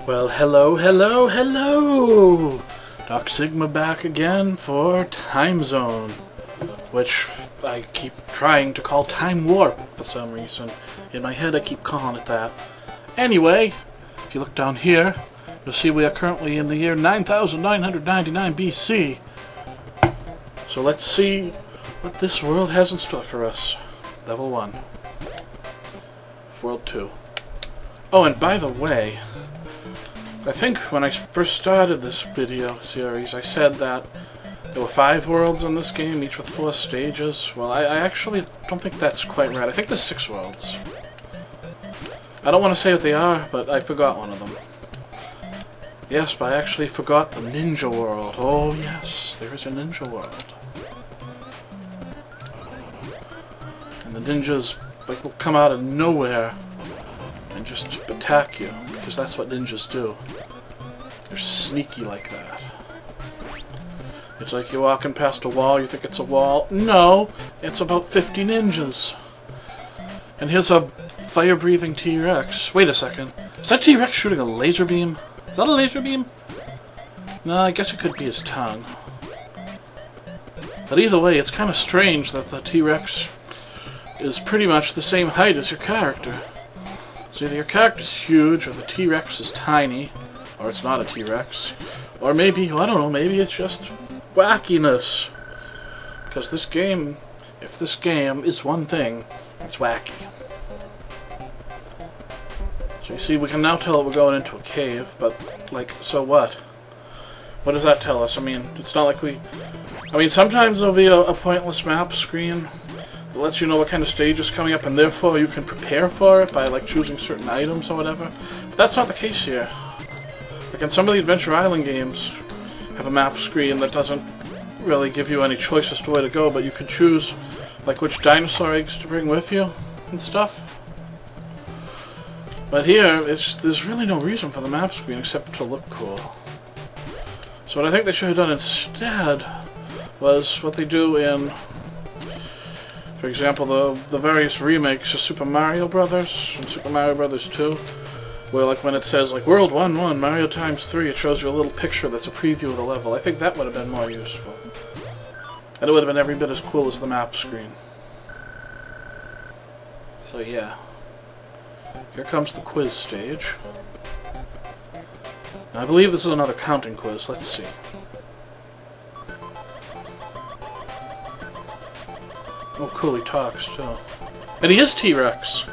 Well, hello, hello, hello! Doc Sigma back again for Time Zone, which I keep trying to call Time Warp for some reason. In my head I keep calling it that. Anyway, if you look down here, you'll see we are currently in the year 9999 BC. So let's see what this world has in store for us. Level 1. World 2. Oh, and by the way, I think when I first started this video series, I said that there were 5 worlds in this game, each with 4 stages. Well, I actually don't think that's quite right. I think there's 6 worlds. I don't want to say what they are, but I forgot one of them. Yes, but I actually forgot the Ninja World. Oh yes, there is a Ninja World. And the ninjas will come out of nowhere and just attack you, because that's what ninjas do. They're sneaky like that. It's like you're walking past a wall, you think it's a wall. No, it's about 50 ninjas. And here's a fire-breathing T-Rex. Wait a second. Is that T-Rex shooting a laser beam? Is that a laser beam? No, I guess it could be his tongue. But either way, it's kind of strange that the T-Rex is pretty much the same height as your character. So either your character's huge, or the T-Rex is tiny, or it's not a T-Rex, or maybe, well, I don't know, maybe it's just wackiness. Because this game, if this game is one thing, it's wacky. So you see, we can now tell that we're going into a cave, but, like, so what? What does that tell us? I mean, it's not like sometimes there'll be a pointless map screen that lets you know what kind of stage is coming up, and therefore you can prepare for it by, like, choosing certain items or whatever. But that's not the case here. Like, in some of the Adventure Island games, have a map screen that doesn't really give you any choice as to where to go, but you can choose, like, which dinosaur eggs to bring with you and stuff. But here, there's really no reason for the map screen except to look cool. So what I think they should have done instead was what they do in, for example, the various remakes of Super Mario Brothers and Super Mario Brothers 2, where, like, when it says, like, World 1-1, Mario times 3, it shows you a little picture that's a preview of the level. I think that would have been more useful. And it would have been every bit as cool as the map screen. So, yeah. Here comes the quiz stage. Now, I believe this is another counting quiz. Let's see. Oh, cool, he talks, too. And he is T-Rex!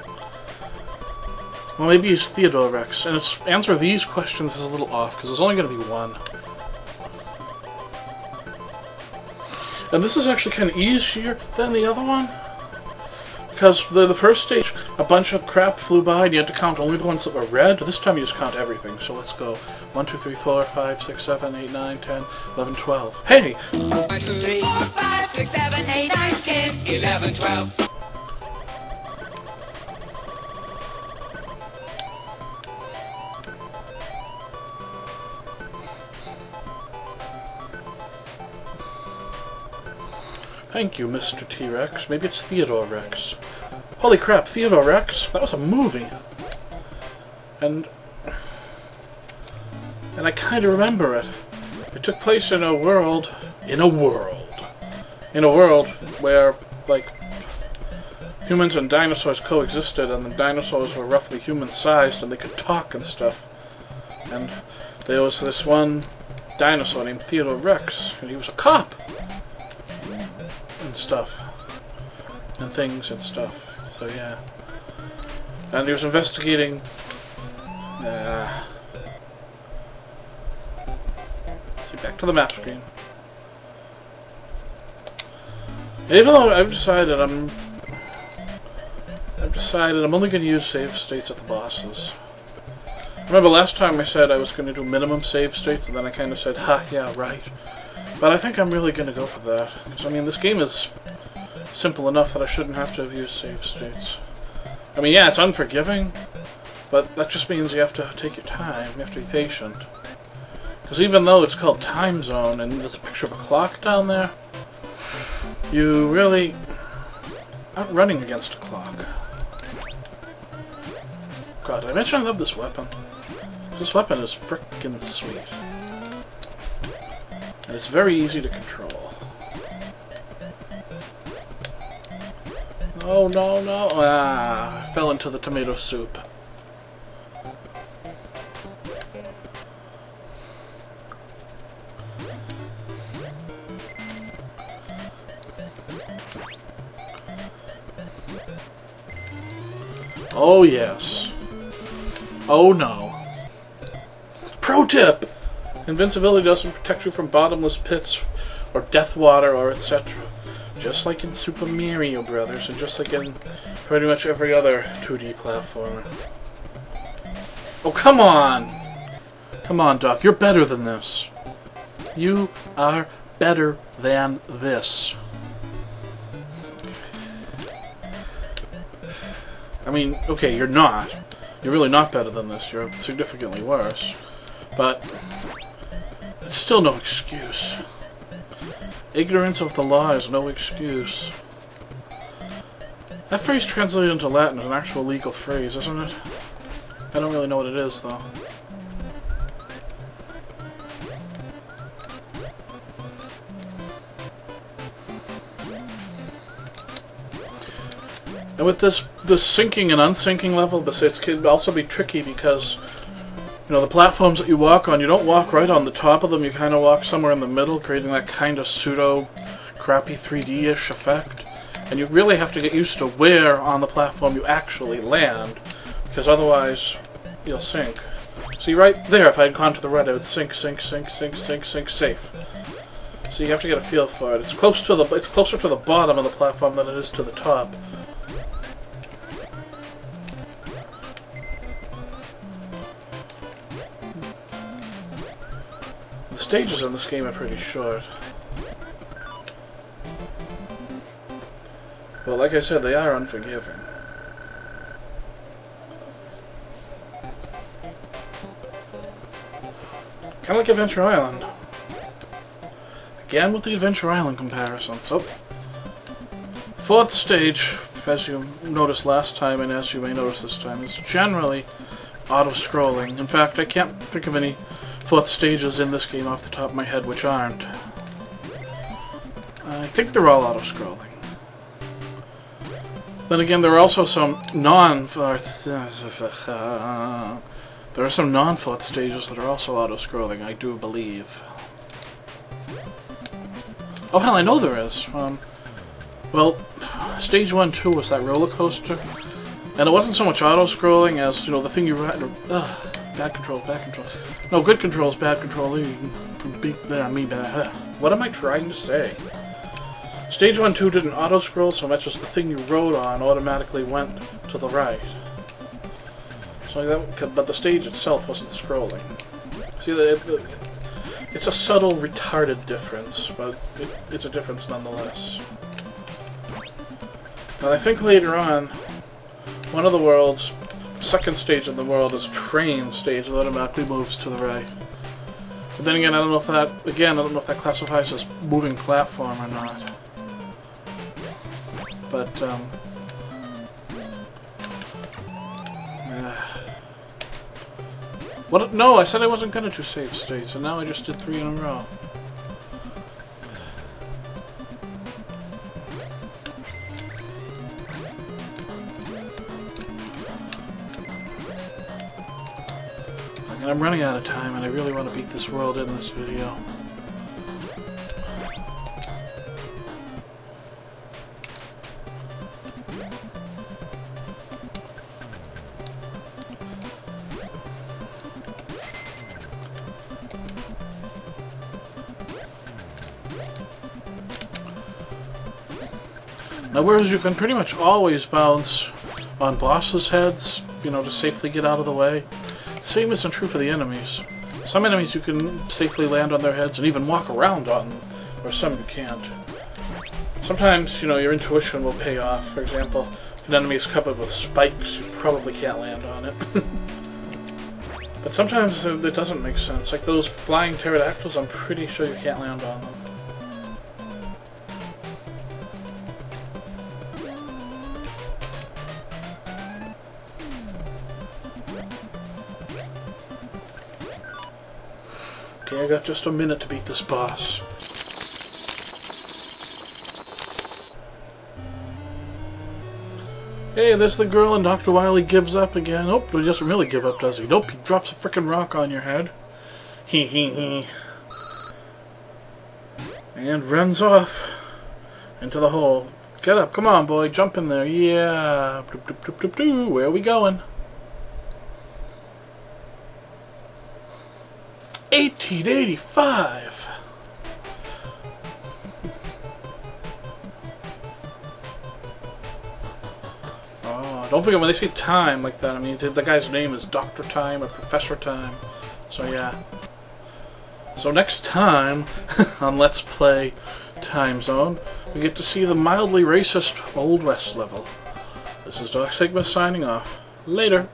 Well, maybe he's Theodore Rex. And its answer to these questions is a little off, because there's only going to be one. And this is actually kind of easier than the other one. Because the first stage, a bunch of crap flew by, and you had to count only the ones that were red. This time you just count everything. So let's go. 1, 2, 3, 4, 5, 6, 7, 8, 9, 10, 11, 12. Hey! 1, 2, 3, 4, 5, 6, 7, 8, 9, 10, 11, 12. Thank you, Mr. T-Rex. Maybe it's Theodore Rex. Holy crap, Theodore Rex? That was a movie. And I kind of remember it. It took place in a world where, like, humans and dinosaurs coexisted, and the dinosaurs were roughly human-sized, and they could talk and stuff. And there was this one dinosaur named Theodore Rex, and he was a cop! And stuff. And things and stuff. So, yeah. And he was investigating... See, back to the map screen. Even though I've decided I'm only going to use save states at the bosses. Remember last time I said I was going to do minimum save states, and then I kind of said, ha, yeah, right. But I think I'm really going to go for that. Because, I mean, this game is simple enough that I shouldn't have to use save states. I mean, yeah, it's unforgiving, but that just means you have to take your time. You have to be patient. Because even though it's called Time Zone, and there's a picture of a clock down there, you really aren't running against a clock. God, did I mention I love this weapon? This weapon is frickin' sweet. And it's very easy to control. Oh, no, no. Ah, I fell into the tomato soup. Oh, yes. Oh, no. Pro tip! Invincibility doesn't protect you from bottomless pits, or death water, or etc. Just like in Super Mario Brothers, and just like in pretty much every other 2D platformer. Oh, come on! Come on, Doc, you're better than this. You are better than this. I mean, okay, you're not. You're really not better than this. You're significantly worse. But it's still no excuse. Ignorance of the law is no excuse. That phrase translated into Latin is an actual legal phrase, isn't it? I don't really know what it is, though. And with this sinking and unsinking level, it can also be tricky because, you know, the platforms that you walk on, you don't walk right on the top of them, you kind of walk somewhere in the middle, creating that kind of pseudo-crappy 3D-ish effect. And you really have to get used to where on the platform you actually land, because otherwise you'll sink. See, right there, if I had gone to the right, I would sink, safe. So you have to get a feel for it. It's closer to the bottom of the platform than it is to the top. The stages in this game are pretty short. But like I said, they are unforgiving. Kind of like Adventure Island. Again with the Adventure Island comparison. So, fourth stage, as you noticed last time and as you may notice this time, is generally auto-scrolling. In fact, I can't think of any fourth stages in this game off the top of my head which aren't. I think they're all auto-scrolling. Then again, there are also some non-fourth stages that are also auto-scrolling, I do believe. Oh hell, I know there is. Well, stage 1, 2 was that roller coaster, and it wasn't so much auto-scrolling as, you know, the thing you ride. Bad control. No, good controls, bad control. What am I trying to say? Stage 1, 2 didn't auto-scroll so much as the thing you rode on automatically went to the right. So that, but the stage itself wasn't scrolling. See, it's a subtle, retarded difference, but it's a difference nonetheless. And I think later on, one of the worlds, second stage of the world, is a train stage that automatically moves to the right. But then again, I don't know if that classifies as moving platform or not. But, what? No, I said I wasn't gonna do save states, and now I just did 3 in a row. And I'm running out of time, and I really want to beat this world in this video. Now, whereas you can pretty much always bounce on bosses' heads, you know, to safely get out of the way, the same isn't true for the enemies. Some enemies you can safely land on their heads and even walk around on them, or some you can't. Sometimes, you know, your intuition will pay off. For example, if an enemy is covered with spikes, you probably can't land on it. But sometimes it doesn't make sense. Like those flying pterodactyls, I'm pretty sure you can't land on them. Okay, I got just a minute to beat this boss. Hey, there's the girl, and Dr. Wily gives up again. Oh, he doesn't really give up, does he? Nope, he drops a frickin' rock on your head. Hee hee hee. And runs off into the hole. Get up, come on, boy, jump in there. Yeah. Doop, doop, doop, doop, doop. Where are we going? 1885. Don't forget, when they say time like that, I mean, the guy's name is Dr. Time or Professor Time. So, yeah. So, next time on Let's Play Time Zone, we get to see the mildly racist Old West level. This is Doc Sigma signing off. Later.